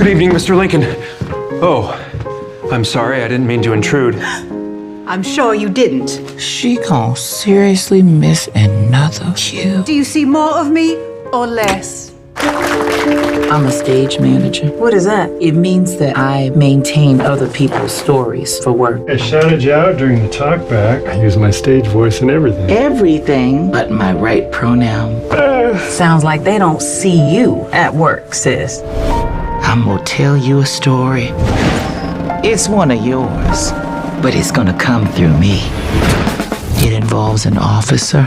evening, Mr. Lincoln. Oh, I'm sorry, I didn't mean to intrude. I'm sure you didn't. She gon' seriously miss another cue. Do you see more of me or less? I'm a stage manager. What is that? It means that I maintain other people's stories for work. I shouted you out during the talkback. I use my stage voice and everything. Everything but my right pronoun. Sounds like they don't see you at work, sis. I'm gonna tell you a story. It's one of yours, but it's gonna come through me. It involves an officer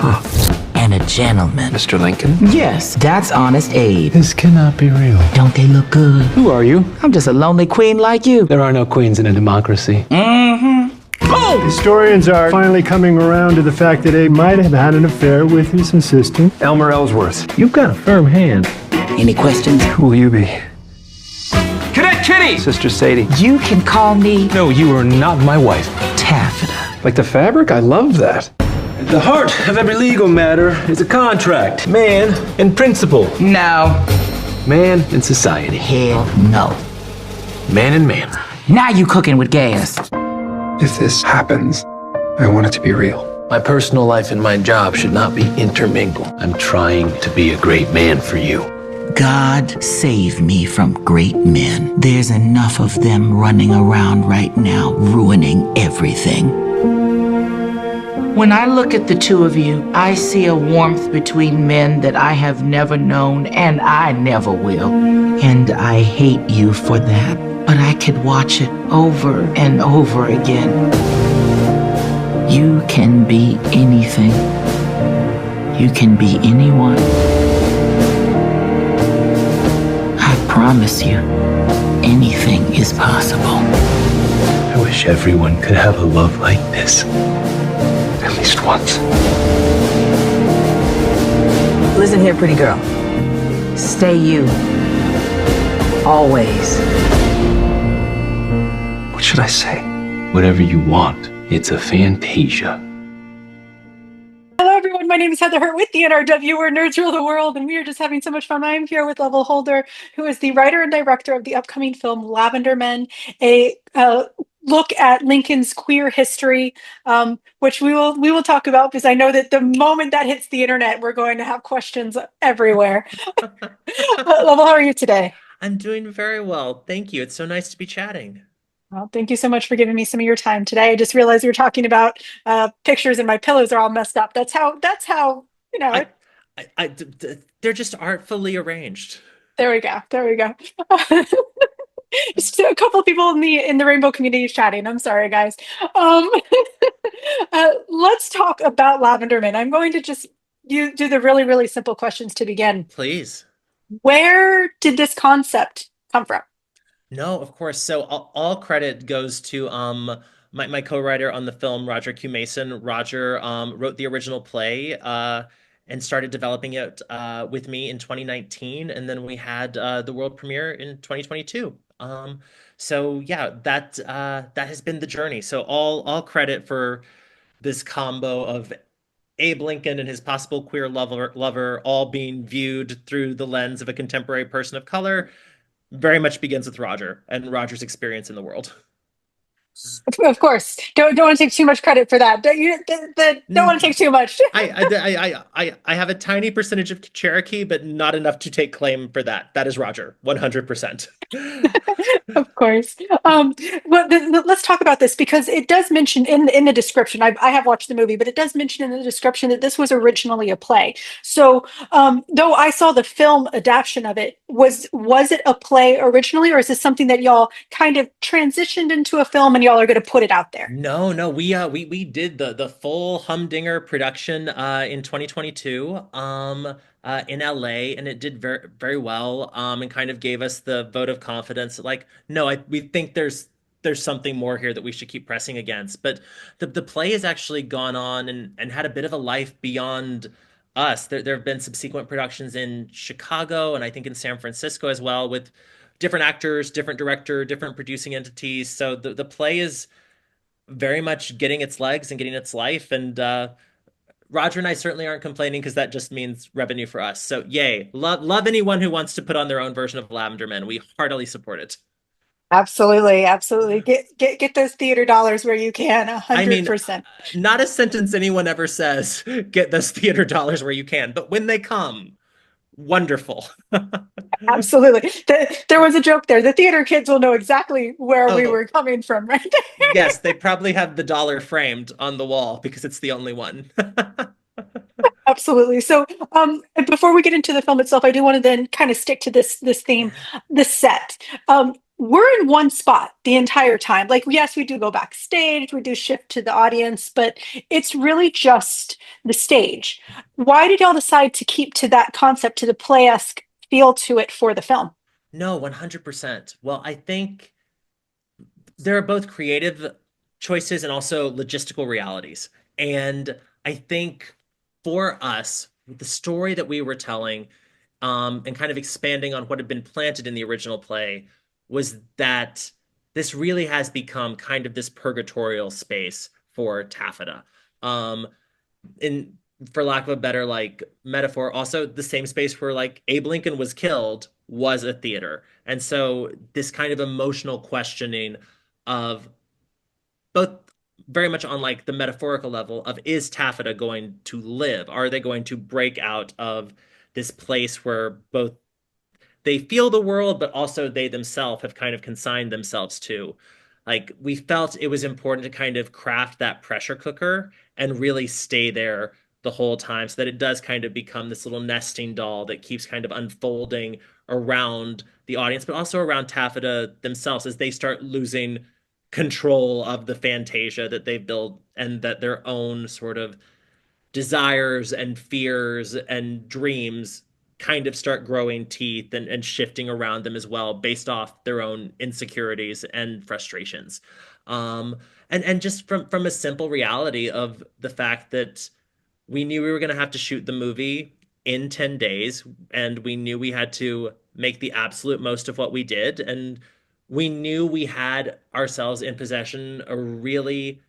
and a gentleman. Mr. Lincoln? Yes, that's Honest Abe. This cannot be real. Don't they look good? Who are you? I'm just a lonely queen like you. There are no queens in a democracy. Historians are finally coming around to the fact that Abe might have had an affair with his assistant. Elmer Ellsworth. You've got a firm hand. Any questions? Who will you be? Cadet Kitty! Sister Sadie. You can call me No, you are not my wife. Taffeta. Like the fabric? I love that. At the heart of every legal matter is a contract. Man and principle. No. Man and society. Hell no. Man and man. Now you cooking with gas. If this happens, I want it to be real. My personal life and my job should not be intermingled. I'm trying to be a great man for you. God save me from great men. There's enough of them running around right now, ruining everything. When I look at the two of you, I see a warmth between men that I have never known and I never will. And I hate you for that. But I could watch it over and over again. You can be anything. You can be anyone. I promise you, anything is possible. I wish everyone could have a love like this. At least once. Listen here, pretty girl. Stay you. Always. What should I say? Whatever you want. It's a fantasia. Hello, everyone. My name is Heather Hurt with the NRW, where nerds rule the world, and we are just having so much fun. I am here with Lovell Holder, who is the writer and director of the upcoming film Lavender Men, a look at Lincoln's queer history, which we will talk about, because I know that the moment that hits the internet, we're going to have questions everywhere. Lovell, how are you today? I'm doing very well. Thank you. It's so nice to be chatting. Well, thank you so much for giving me some of your time today. I just realized we were talking about pictures and my pillows are all messed up. That's how, you know. They're just artfully arranged. There we go. Just a couple of people in the rainbow community chatting. I'm sorry, guys. Let's talk about Lavender Men. I'm going to just do the really, really simple questions to begin. Please. Where did this concept come from? No, of course. So all credit goes to my co-writer on the film, Roger Q. Mason. Roger wrote the original play and started developing it with me in 2019, and then we had the world premiere in 2022. So yeah, that has been the journey. So all credit for this combo of Abe Lincoln and his possible queer lover all being viewed through the lens of a contemporary person of color very much begins with Roger and Roger's experience in the world. Of course, don't want to take too much credit for that. Don't want to take too much. I have a tiny percentage of Cherokee, but not enough to take claim for that. That is Roger, 100%. Of course. Well, let's talk about this, because it does mention in the description. I have watched the movie, but it does mention in the description that this was originally a play. So, though I saw the film adaptation of it, was it a play originally, or is this something that y'all kind of transitioned into a film and y'all are going to put it out there? No, we did the full humdinger production in 2022 in LA, and it did very, very well, and kind of gave us the vote of confidence. Like, no, we think there's something more here that we should keep pressing against. But the play has actually gone on and had a bit of a life beyond us. There have been subsequent productions in Chicago and I think in San Francisco as well, with different actors, different director, different producing entities. So the play is very much getting its legs and getting its life, and Roger and I certainly aren't complaining because that just means revenue for us. So yay. Love anyone who wants to put on their own version of Lavender Men. We heartily support it. Absolutely, absolutely. Get those theater dollars where you can, a I hundred mean, percent. not a sentence anyone ever says, get those theater dollars where you can, but when they come, wonderful. Absolutely. There was a joke there. The theater kids will know exactly where we Oh, were coming from, right? yes, they probably have the dollar framed on the wall because it's the only one. Absolutely. So, before we get into the film itself, I do want to then kind of stick to this theme, Yeah. the set. We're in one spot the entire time. Like, yes, we do go backstage, we do shift to the audience, but it's really just the stage. Why did y'all decide to keep to that concept, to the play-esque feel to it for the film? No, 100%. Well, I think there are both creative choices and also logistical realities. And I think for us, the story that we were telling, and kind of expanding on what had been planted in the original play, was that this really has become kind of this purgatorial space for Taffeta. In For lack of a better like metaphor, also the same space where like Abe Lincoln was killed was a theater. And so this kind of emotional questioning of both very much on like the metaphorical level of, is Taffeta going to live? Are they going to break out of this place where both they feel the world, but also they themselves have kind of consigned themselves to? Like, we felt it was important to kind of craft that pressure cooker and really stay there the whole time so that it does kind of become this little nesting doll that keeps kind of unfolding around the audience, but also around Taffeta themselves as they start losing control of the fantasia that they've built, and that their own sort of desires and fears and dreams kind of start growing teeth and shifting around them as well, based off their own insecurities and frustrations. Um, and just from a simple reality of the fact that we knew we were going to have to shoot the movie in 10 days, and we knew we had to make the absolute most of what we did. And we knew we had ourselves in possession a really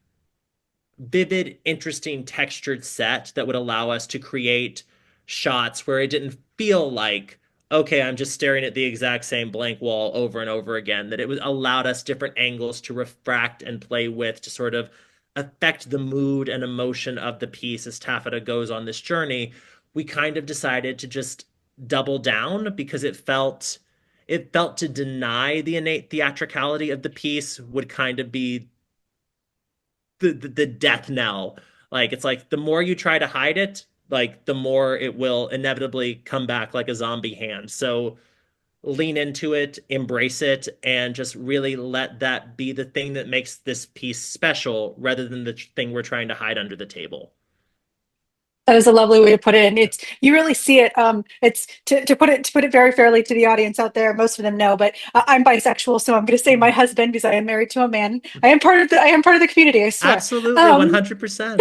vivid, interesting, textured set that would allow us to create shots where it didn't feel like, okay, I'm just staring at the exact same blank wall over and over again, that it was allowed us different angles to refract and play with to sort of affect the mood and emotion of the piece as Taffeta goes on this journey. We kind of decided to just double down because it felt to deny the innate theatricality of the piece would kind of be the death knell. Like, it's like the more you try to hide it, like the more it will inevitably come back like a zombie hand. So lean into it, embrace it, and just really let that be the thing that makes this piece special rather than the thing we're trying to hide under the table. That is a lovely way to put it. And it's, you really see it. It's to put it very fairly to the audience out there. Most of them know, but I'm bisexual, so I'm going to say my husband because I am married to a man. I am part of the community. I swear. Absolutely, Um, 100%.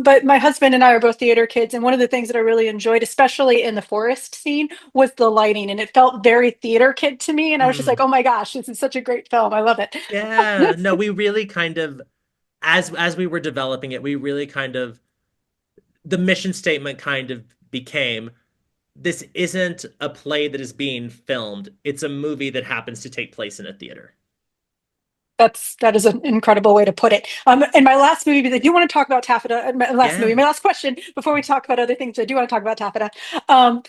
but my husband and I are both theater kids, and one of the things that I really enjoyed, especially in the forest scene, was the lighting, and it felt very theater kid to me. And I was just like, Mm. "Oh my gosh, this is such a great film! I love it." Yeah, no, we really kind of, as we were developing it, we really kind of, the mission statement kind of became, this isn't a play that is being filmed. It's a movie that happens to take place in a theater. That is an incredible way to put it. And my last movie, because I do want to talk about Taffeta. My last movie, Yeah. my last question before we talk about other things, I do want to talk about Taffeta. Um,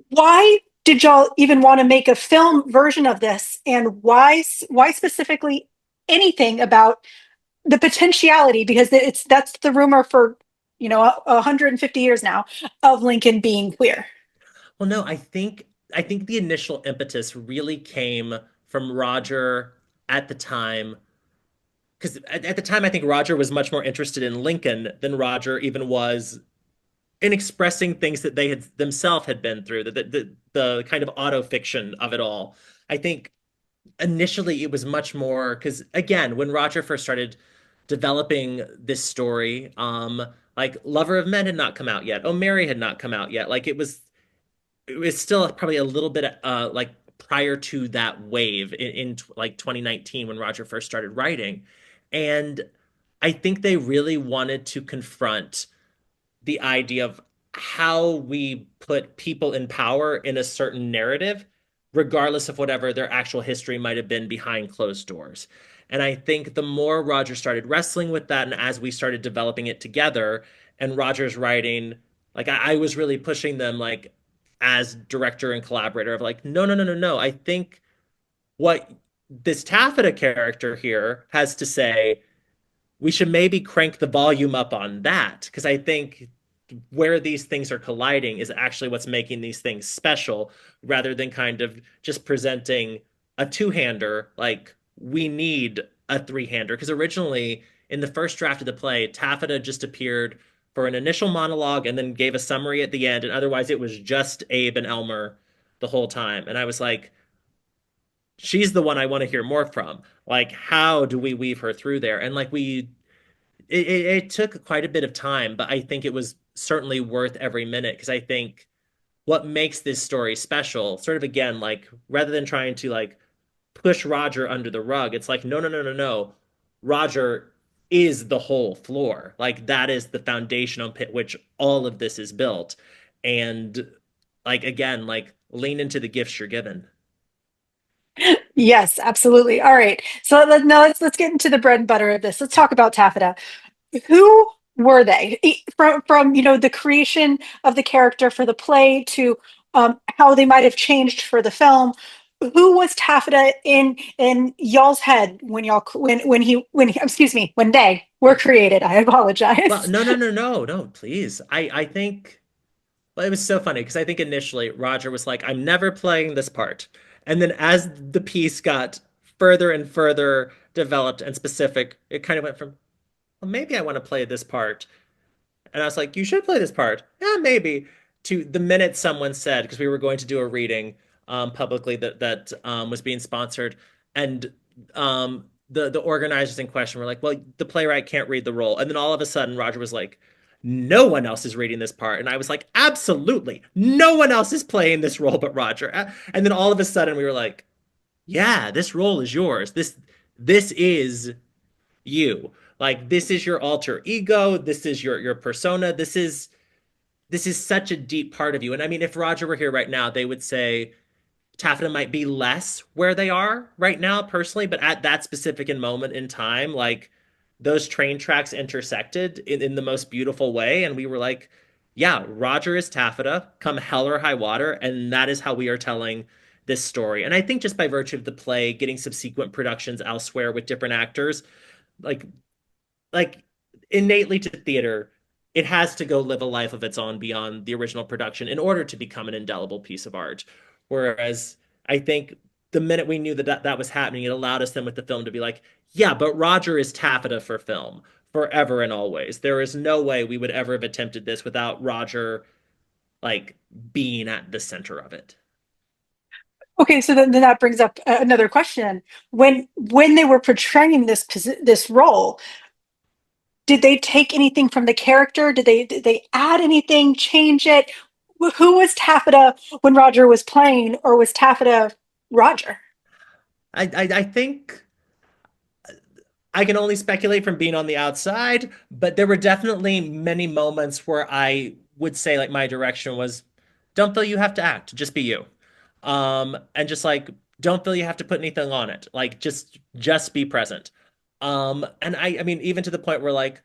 why did y'all even want to make a film version of this, and why specifically anything about the potentiality? Because that's the rumor for 150 years now of Lincoln being queer. Well, no, I think the initial impetus really came from Roger at the time, because at the time I think Roger was much more interested in Lincoln than Roger even was in expressing things that they had themselves had been through, the kind of auto fiction of it all. I think initially it was much more because, again, when Roger first started developing this story, like Lover of Men had not come out yet. Oh, Mary had not come out yet. Like, it was still probably a little bit like prior to that wave in like 2019 when Roger first started writing. And I think they really wanted to confront the idea of how we put people in power in a certain narrative, regardless of whatever their actual history might have been behind closed doors. And I think the more Roger started wrestling with that, and as we started developing it together, and Roger's writing, like I was really pushing them, like as director and collaborator, of like, no, no, no, no, no. I think what this Taffeta character here has to say, we should maybe crank the volume up on that, because I think where these things are colliding is actually what's making these things special, rather than kind of just presenting a two-hander like we need a three-hander. Because originally, in the first draft of the play, Taffeta just appeared for an initial monologue and then gave a summary at the end, and otherwise it was just Abe and Elmer the whole time. And I was like, she's the one I want to hear more from. Like, how do we weave her through there? And like it took quite a bit of time, but I think it was certainly worth every minute, because I think what makes this story special, sort of again, like rather than trying to like push Roger under the rug, it's like, no, no, no, no, no. Roger is the whole floor. Like that is the foundation on which all of this is built. And like again, like lean into the gifts you're given. Yes, absolutely. All right. So now let's get into the bread and butter of this. Let's talk about Taffeta. Who were they? From the creation of the character for the play to how they might have changed for the film. Who was Taffeta in y'all's head when they were created? I Well, apologize. no, no, no, no, no, please. I think, well, it was so funny because I think initially Roger was like, I'm never playing this part. And then as the piece got further and further developed and specific, it kind of went from, well, maybe I want to play this part. And I was like, you should play this part. Yeah, maybe. To the minute someone said, because we were going to do a reading publicly that was being sponsored, and the organizers in question were like, well, the playwright can't read the role. And then all of a sudden, Roger was like, no one else is reading this part. And I was like, absolutely. No one else is playing this role but Roger. And then all of a sudden we were like, yeah, this role is yours. This is you. Like this is your alter ego. This is your persona. This is such a deep part of you. And I mean, if Roger were here right now, they would say Taffeta might be less where they are right now personally, but at that specific moment in time, like those train tracks intersected in the most beautiful way. And we were like, yeah, Roger is Taffeta, come hell or high water. And that is how we are telling this story. And I think just by virtue of the play getting subsequent productions elsewhere with different actors, like like innately to theater, it has to go live a life of its own beyond the original production in order to become an indelible piece of art. Whereas I think the minute we knew that was happening, it allowed us then with the film to be like, yeah, but Roger is Taffeta for film forever and always. There is no way we would ever have attempted this without Roger like being at the center of it. Okay, so then that brings up another question. When they were portraying this role, did they take anything from the character? Did they add anything, change it? Who was Taffeta when Roger was playing, or was Taffeta Roger? I think I can only speculate from being on the outside, but there were definitely many moments where I would say like my direction was, don't feel you have to act, just be you. And just like don't feel you have to put anything on it. Like just be present. And I mean even to the point where like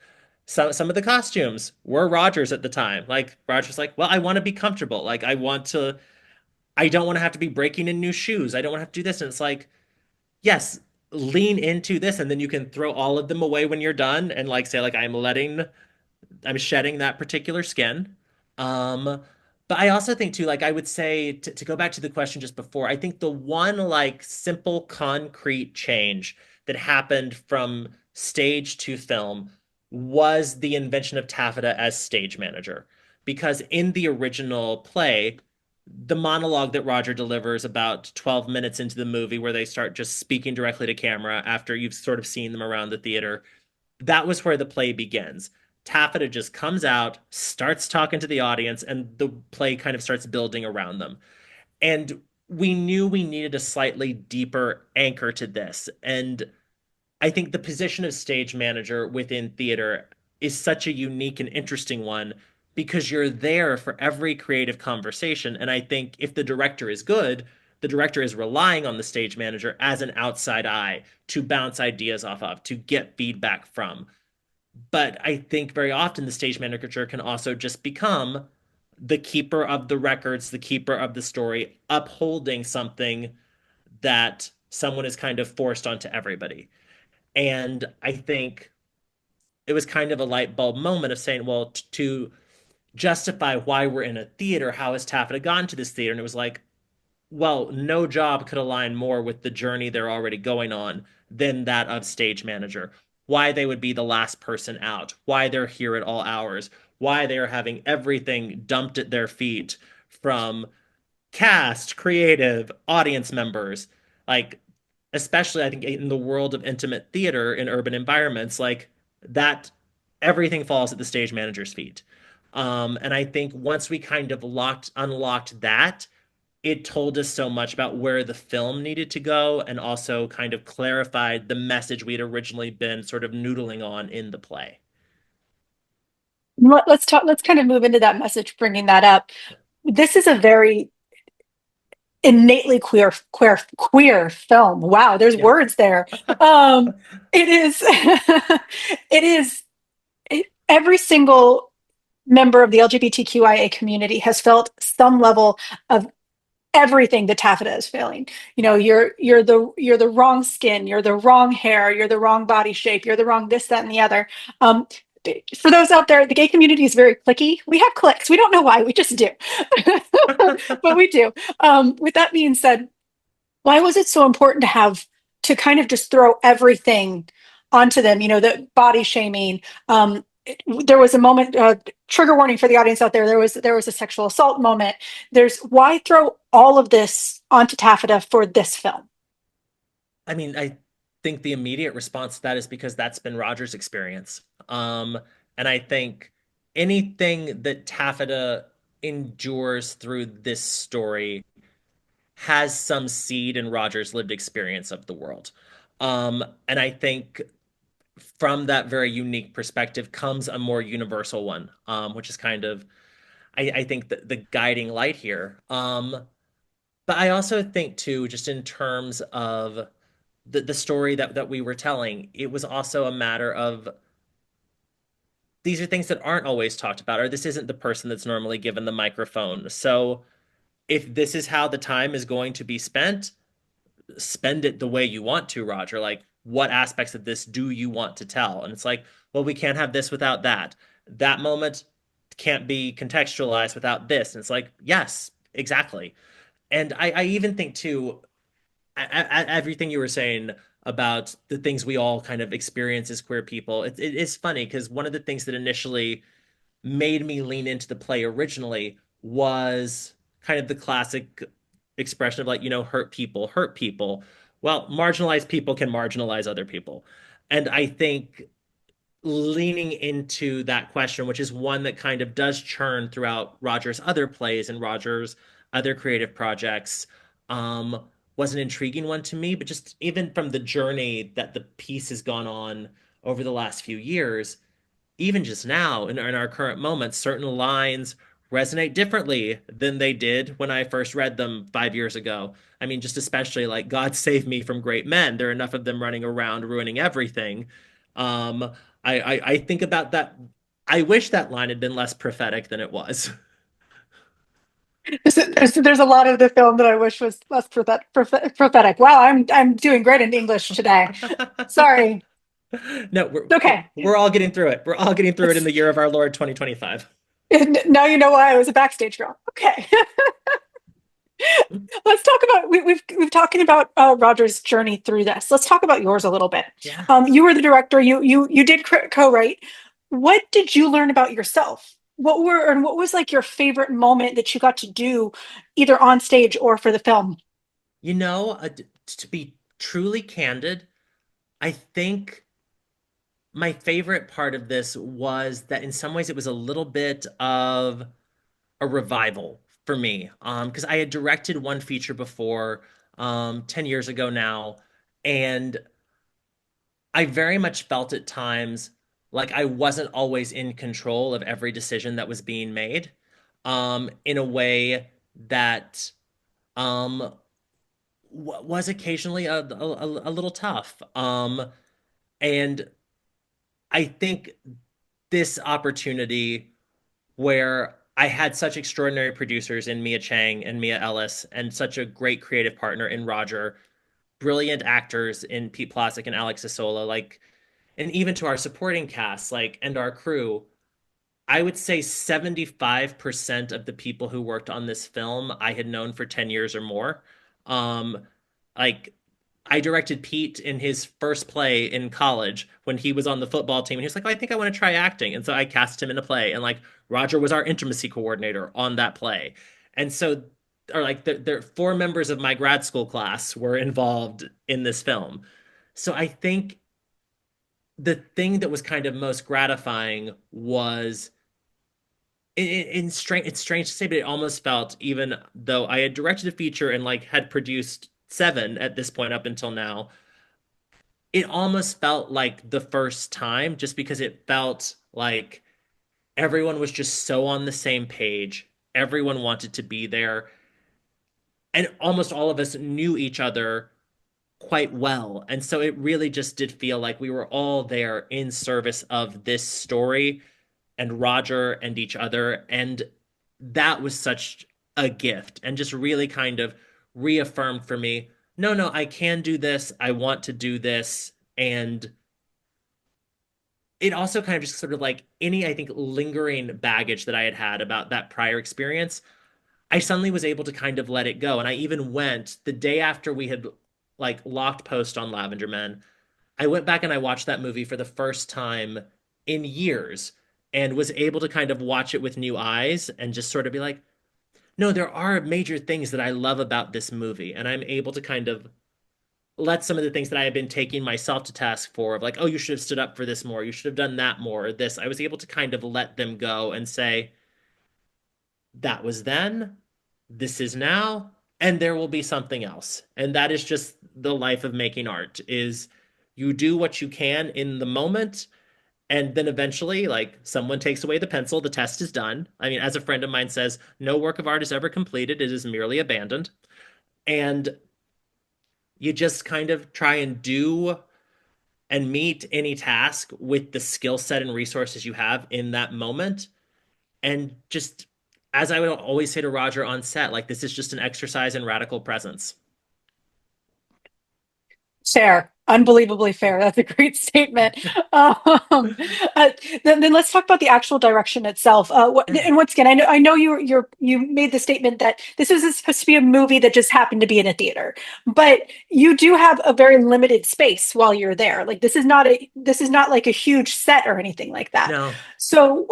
some of the costumes were Roger's at the time. Like Roger's like, well, I want to be comfortable. Like I don't want to have to be breaking in new shoes. I don't want to have to do this. And it's like, yes, lean into this, and then you can throw all of them away when you're done and like say like I'm shedding that particular skin. Um, but I also think too, like I would say to go back to the question just before, I think the one like simple concrete change that happened from stage to film was the invention of Taffeta as stage manager. Because in the original play, the monologue that Roger delivers about 12 minutes into the movie, where they start just speaking directly to camera after you've sort of seen them around the theater, that was where the play begins. Taffeta just comes out, starts talking to the audience, and the play kind of starts building around them. And we knew we needed a slightly deeper anchor to this. And I think the position of stage manager within theater is such a unique and interesting one because you're there for every creative conversation. And I think if the director is good, the director is relying on the stage manager as an outside eye to bounce ideas off of, to get feedback from. But I think very often the stage manager can also just become the keeper of the records, the keeper of the story, upholding something that someone is kind of forced onto everybody. And I think it was kind of a light bulb moment of saying, well, to justify why we're in a theater, how has Taffeta gone to this theater? And it was like, well, no job could align more with the journey they're already going on than that of stage manager. Why they would be the last person out, why they're here at all hours, why they're having everything dumped at their feet from cast, creative, audience members. Like, especially I think in the world of intimate theater in urban environments, like that everything falls at the stage manager's feet. And I think once we kind of unlocked that, it told us so much about where the film needed to go and also kind of clarified the message we had originally been sort of noodling on in the play. Let's talk. Let's kind of move into that message, bringing that up. This is a very innately queer film. Wow, there's Yeah. words there. It is. It is. Every single member of the LGBTQIA community has felt some level of everything that Taffeta is feeling. You know, you're the wrong skin, you're the wrong hair, you're the wrong body shape, you're the wrong this, that, and the other. For those out there, the gay community is very cliquey. We have cliques. We don't know why. We just do, but we do. With that being said, why was it so important to have to kind of just throw everything onto them? You know, the body shaming. There was a moment. Trigger warning for the audience out there. There was a sexual assault moment. There's why throw all of this onto Taffeta for this film? I mean, I think the immediate response to that is because that's been Roger's experience. And I think anything that Taffeta endures through this story has some seed in Roger's lived experience of the world. And I think from that very unique perspective comes a more universal one, which is kind of, I think, the guiding light here. But I also think, too, just in terms of the story that we were telling, it was also a matter of these are things that aren't always talked about, or this isn't the person that's normally given the microphone. So if this is how the time is going to be spent, spend it the way you want to, Roger. Like, what aspects of this do you want to tell? And it's like, well, we can't have this without that. That moment can't be contextualized without this. And it's like, yes, exactly. And I even think, too, everything you were saying about the things we all kind of experience as queer people, it is funny because one of the things that initially made me lean into the play originally was kind of the classic expression of like, hurt people hurt people. Well, marginalized people can marginalize other people. And I think leaning into that question, which is one that kind of does churn throughout Roger's other plays and Roger's other creative projects, was an intriguing one to me. But just even from the journey that the piece has gone on over the last few years, even just now in our current moment, certain lines resonate differently than they did when I first read them 5 years ago. I mean, just especially like God save me from great men. There are enough of them running around ruining everything. Um, I think about that. I wish that line had been less prophetic than it was. There's a lot of the film that I wish was less prophetic. Wow, I'm doing great in English today. Sorry. No, Okay. we're all getting through it. We're all getting through it in the year of our Lord 2025. Now you know why I was a backstage girl. Okay. Let's talk about we've talking about Roger's journey through this. Let's talk about yours a little bit. Yeah. You were the director. You did co-write. What did you learn about yourself? What was like your favorite moment that you got to do either on stage or for the film? To be truly candid, I think my favorite part of this was that in some ways it was a little bit of a revival for me. Because I had directed one feature before, 10 years ago now, and I very much felt at times like I wasn't always in control of every decision that was being made, in a way that um was occasionally a little tough. And I think this opportunity where I had such extraordinary producers in Mia Chang and Mia Ellis, and such a great creative partner in Roger, brilliant actors in Pete Placic and Alex Isola, like, and even to our supporting cast, like, and our crew, I would say 75% of the people who worked on this film I had known for 10 years or more. Um, like, I directed Pete in his first play in college when he was on the football team. And he was like, oh, I think I want to try acting. And so I cast him in a play. And like, Roger was our intimacy coordinator on that play. And so, or like, there 4 members of my grad school class were involved in this film. So I think the thing that was kind of most gratifying was it's strange to say, but it almost felt, even though I had directed a feature and like had produced 7 at this point up until now, it almost felt like the first time, just because it felt like everyone was just so on the same page. Everyone wanted to be there, and almost all of us knew each other quite well. And so it really just did feel like we were all there in service of this story and Roger and each other. And that was such a gift, and just really kind of reaffirmed for me, no, no, I can do this. I want to do this. And it also kind of just sort of like any, I think, lingering baggage that I had had about that prior experience, I suddenly was able to kind of let it go. And I even went the day after we had like locked post on Lavender Men, I went back and I watched that movie for the first time in years, and was able to kind of watch it with new eyes and just sort of be like, no, there are major things that I love about this movie. And I'm able to kind of let some of the things that I had been taking myself to task for, of like, oh, you should have stood up for this more, you should have done that more, or this, I was able to kind of let them go and say, that was then, this is now, and there will be something else. And that is just the life of making art, is you do what you can in the moment, and then eventually, like, someone takes away the pencil, the test is done. I mean, as a friend of mine says, no work of art is ever completed, it is merely abandoned. And you just kind of try and do and meet any task with the skill set and resources you have in that moment. And just, as I would always say to Roger on set, like, this is just an exercise in radical presence. Fair, unbelievably fair. That's a great statement. Um, uh, then let's talk about the actual direction itself. And once again, I know you made the statement that this was supposed to be a movie that just happened to be in a theater, but you do have a very limited space while you're there. Like, this is not like a huge set or anything like that. No. So,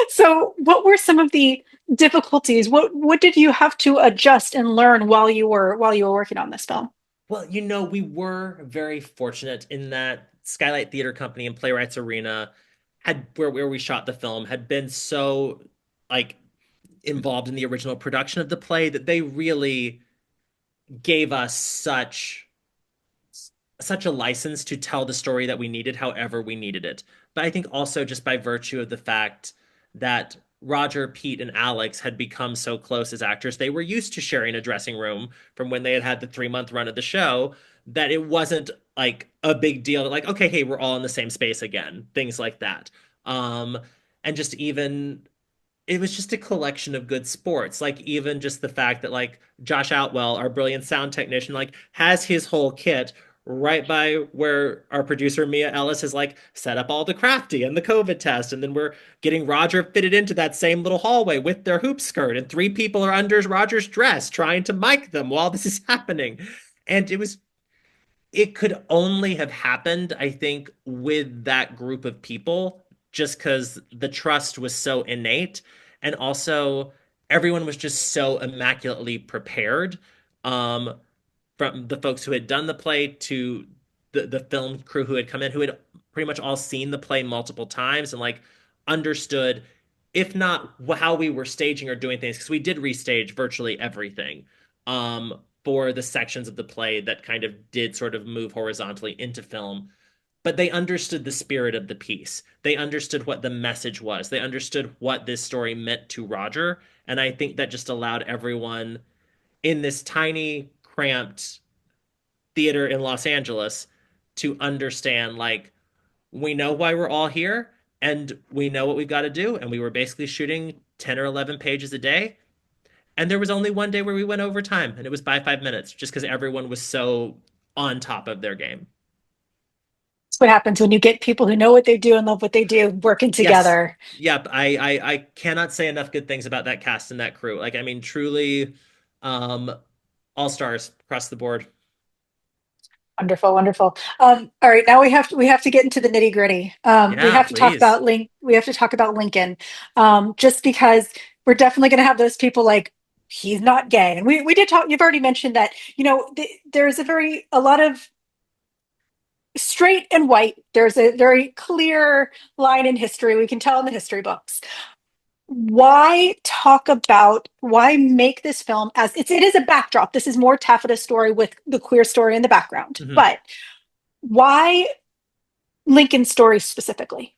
so what were some of the difficulties? What did you have to adjust and learn while you were working on this film? Well, we were very fortunate in that Skylight Theater Company and Playwrights Arena had, where we shot the film, had been so like involved in the original production of the play, that they really gave us such a license to tell the story that we needed, however we needed it. But I think also just by virtue of the fact that Roger, Pete, and Alex had become so close as actors, they were used to sharing a dressing room from when they had the 3-month run of the show, that it wasn't like a big deal. Like, okay, hey, we're all in the same space again, things like that. Um, and just even it was just a collection of good sports. Like, even just the fact that like Josh Outwell, our brilliant sound technician, like has his whole kit right by where our producer Mia Ellis has like set up all the crafty and the COVID test. And then we're getting Roger fitted into that same little hallway with their hoop skirt, and 3 people are under Roger's dress trying to mic them while this is happening. And it could only have happened, I think, with that group of people, just because the trust was so innate. And also, everyone was just so immaculately prepared. Um, from the folks who had done the play to the film crew who had come in, who had pretty much all seen the play multiple times and like understood, if not how we were staging or doing things, because we did restage virtually everything, for the sections of the play that kind of did sort of move horizontally into film. but they understood the spirit of the piece. They understood what the message was. They understood what this story meant to Roger. And I think that just allowed everyone in this tiny, cramped theater in Los Angeles to understand, like, we know why we're all here and we know what we've got to do. And we were basically shooting 10 or 11 pages a day. And there was only one day where we went over time, and it was by 5 minutes, just because everyone was so on top of their game. That's what happens when you get people who know what they do and love what they do working Yes. together. Yep. I cannot say enough good things about that cast and that crew. Like, I mean, truly, um, all stars across the board. Wonderful, wonderful. All right, now we have to get into the nitty gritty. We Yeah, have to talk please. about We have to talk about Lincoln, just because we're definitely going to have those people like he's not gay, and we did talk. You've already mentioned that. There's a lot of straight and white. There's a very clear line in history. We can tell in the history books. Why make this film as it is a backdrop. This is more Taffeta's story with the queer story in the background, Mhm. but why Lincoln's story specifically?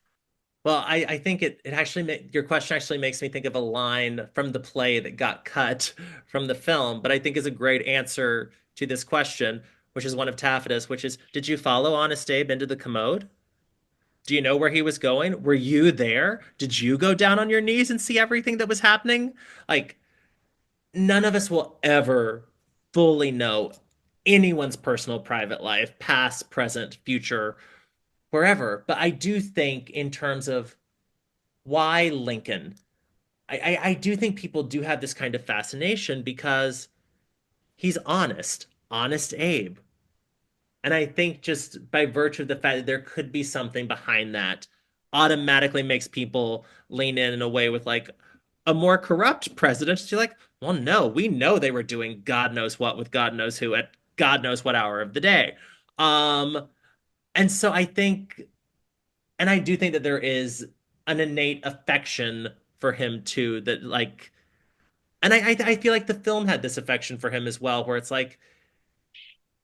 Well, I think it actually your question actually makes me think of a line from the play that got cut from the film, but I think is a great answer to this question, which is one of Taffeta's, which is, did you follow Honest Abe into the commode? Do you know where he was going? Were you there? Did you go down on your knees and see everything that was happening? Like, none of us will ever fully know anyone's personal private life, past, present, future, wherever. But I do think, in terms of why Lincoln, I do think people do have this kind of fascination because he's honest, honest Abe. And I think just by virtue of the fact that there could be something behind that automatically makes people lean in a way with, like, a more corrupt president. You're like, well, no, we know they were doing God knows what with God knows who at God knows what hour of the day. Um, and so I think, and I do think that there is an innate affection for him too, that, like, and I feel like the film had this affection for him as well, where it's like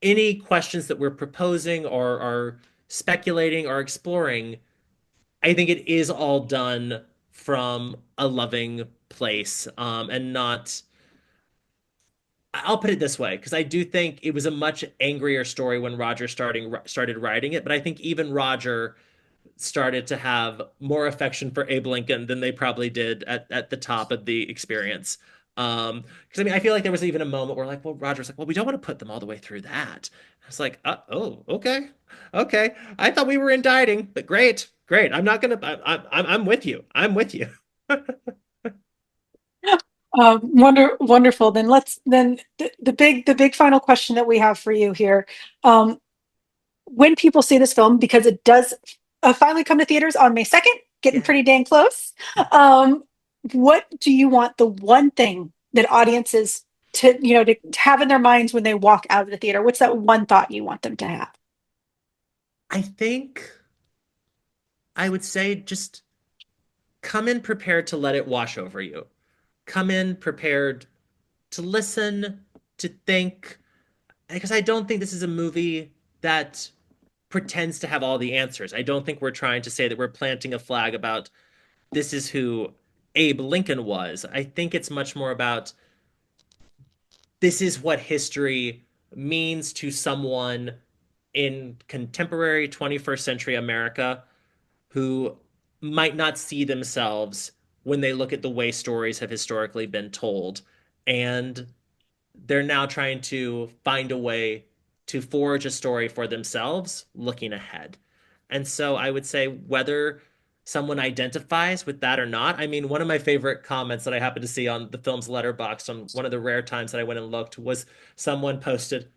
any questions that we're proposing or are speculating or exploring, I think it is all done from a loving place, and not. I'll put it this way, because I do think it was a much angrier story when Roger started writing it, but I think even Roger started to have more affection for Abe Lincoln than they probably did at the top of the experience. Because I mean, I feel like there was even a moment where, like, well, Roger's like, well, we don't want to put them all the way through that. I was like, oh, okay, okay. I thought we were indicting, but great, great. I'm not gonna. I'm with you. I'm with you. Wonderful. Then the big final question that we have for you here. When people see this film, because it does finally come to theaters on May 2nd, getting Yeah. pretty dang close. Um, what do you want the one thing that audiences to have in their minds when they walk out of the theater? What's that one thought you want them to have? I think I would say just come in prepared to let it wash over you. Come in prepared to listen, to think, because I don't think this is a movie that pretends to have all the answers. I don't think we're trying to say that we're planting a flag about this is who Abe Lincoln was. I think it's much more about this is what history means to someone in contemporary 21st century America who might not see themselves when they look at the way stories have historically been told. And they're now trying to find a way to forge a story for themselves looking ahead. And so I would say, whether someone identifies with that or not, I mean, one of my favorite comments that I happened to see on the film's letterbox on one of the rare times that I went and looked was someone posted,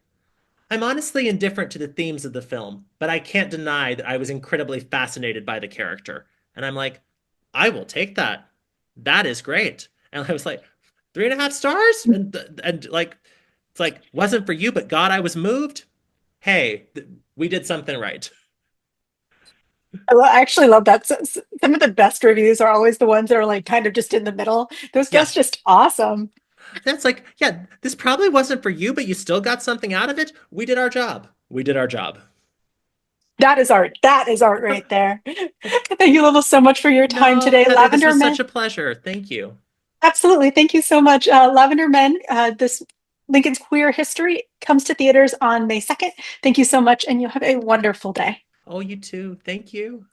I'm honestly indifferent to the themes of the film, but I can't deny that I was incredibly fascinated by the character. And I'm like, I will take that. That is great. And I was like, 3.5 stars? And like, it's like, wasn't for you, but God, I was moved. Hey, we did something right. I actually love that. Some of the best reviews are always the ones that are like kind of just in the middle. Yeah. That's just awesome. That's like, yeah, this probably wasn't for you, but you still got something out of it. We did our job. We did our job. That is art. That is art right there. Thank you, Lovell, so much for your time today. Heather, Lavender this was Men. such a pleasure. Thank you. Absolutely. Thank you so much. Lavender Men, this Lincoln's Queer History comes to theaters on May 2nd. Thank you so much, and you have a wonderful day. Oh, you too. Thank you.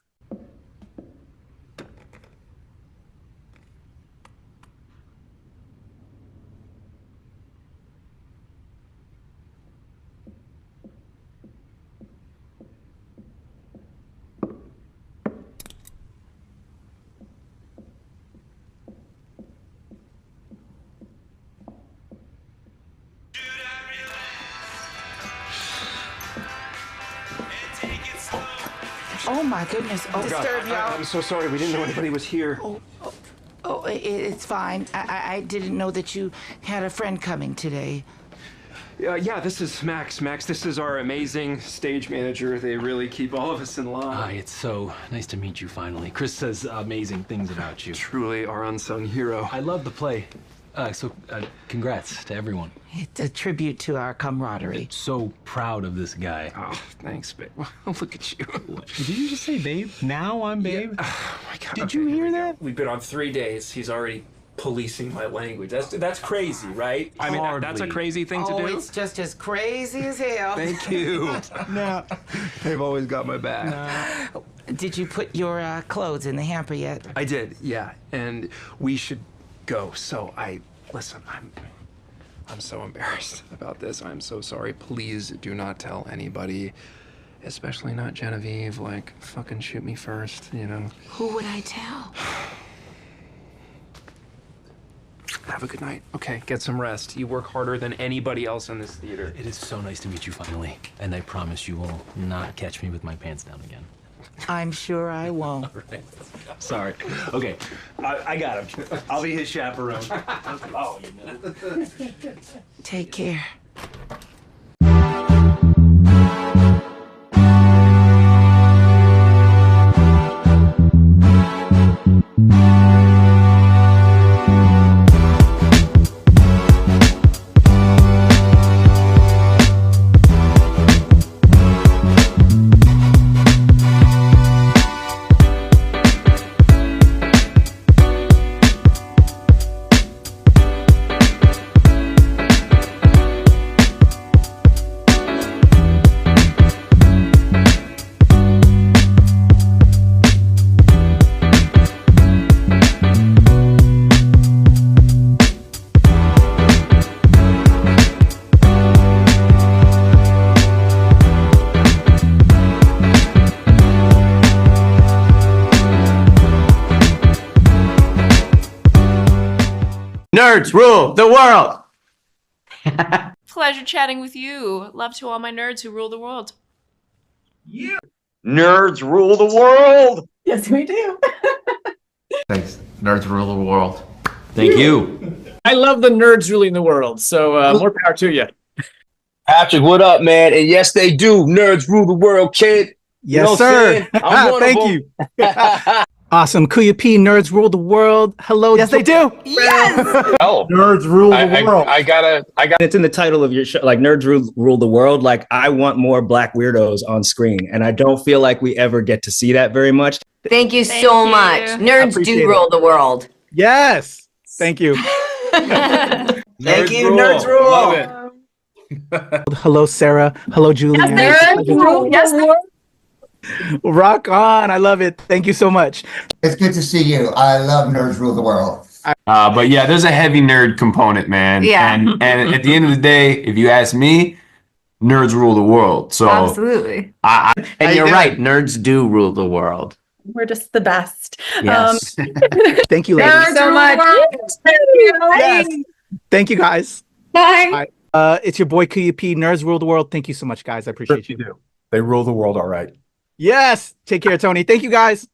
Oh my goodness! Oh, disturb y'all. I'm so sorry. We didn't know anybody was here. It's fine. I didn't know that you had a friend coming today. Yeah, this is Max. Max, this is our amazing stage manager. They really keep all of us in line. Hi, it's so nice to meet you finally. Chris says amazing things about you. Truly our unsung hero. I love the play. Congrats to everyone. It's a tribute to our camaraderie. So proud of this guy. Oh, thanks, babe. Look at you. Did you just say babe? Now I'm babe? Yeah. Oh my God. Did you hear that? We've been on 3 days. He's already policing my language. That's crazy, right? I mean, that's a crazy thing to do. It's just as crazy as hell. Thank you. No. They've always got my back. Did you put your clothes in the hamper yet? I did, yeah. And we should go. So listen, I'm so embarrassed about this. I'm so sorry. Please do not tell anybody, especially not Genevieve. Like, fucking shoot me first, you know? Who would I tell? Have a good night. Okay, get some rest. You work harder than anybody else in this theater. It is so nice to meet you finally. And I promise you will not catch me with my pants down again. I'm sure I won't. Sorry. Okay, I got him. I'll be his chaperone. Oh, you know. Take care. Nerds rule the world! Pleasure chatting with you. Love to all my nerds who rule the world. Nerds rule the world! Yes, we do. Thanks. Nerds rule the world. Thank you. I love the nerds ruling the world, so more power to you. Patrick, what up, man? And yes, they do. Nerds rule the world, kid. Yes, sir. Thank you. Awesome. Kuya P, nerds rule the world. Hello. Yes, they do. Yes! Oh, Nerds rule the world. I got It's in the title of your show, like nerds rule the world. Like, I want more black weirdos on screen, and I don't feel like we ever get to see that very much. Thank you so much. Nerds do rule the world. Yes. Thank you. Thank you, nerds rule. Love it. Hello, Sarah. Hello, Julie. Nerds rule. Yes, Rock on. I love it. Thank you so much. It's good to see you. I love Nerds Rule the World. But yeah, there's a heavy nerd component, man. Yeah. And at the end of the day, if you ask me, nerds rule the world. So Absolutely. And you're right, nerds do rule the world. we're just the best. Yes. Thank you, ladies. Thank you so much. Yes. Thank you, guys. Bye. It's your boy Kuya P. Nerds rule the world. Thank you so much, guys. I appreciate you. do. They rule the world all right. Yes. Take care, Tony. Thank you, guys.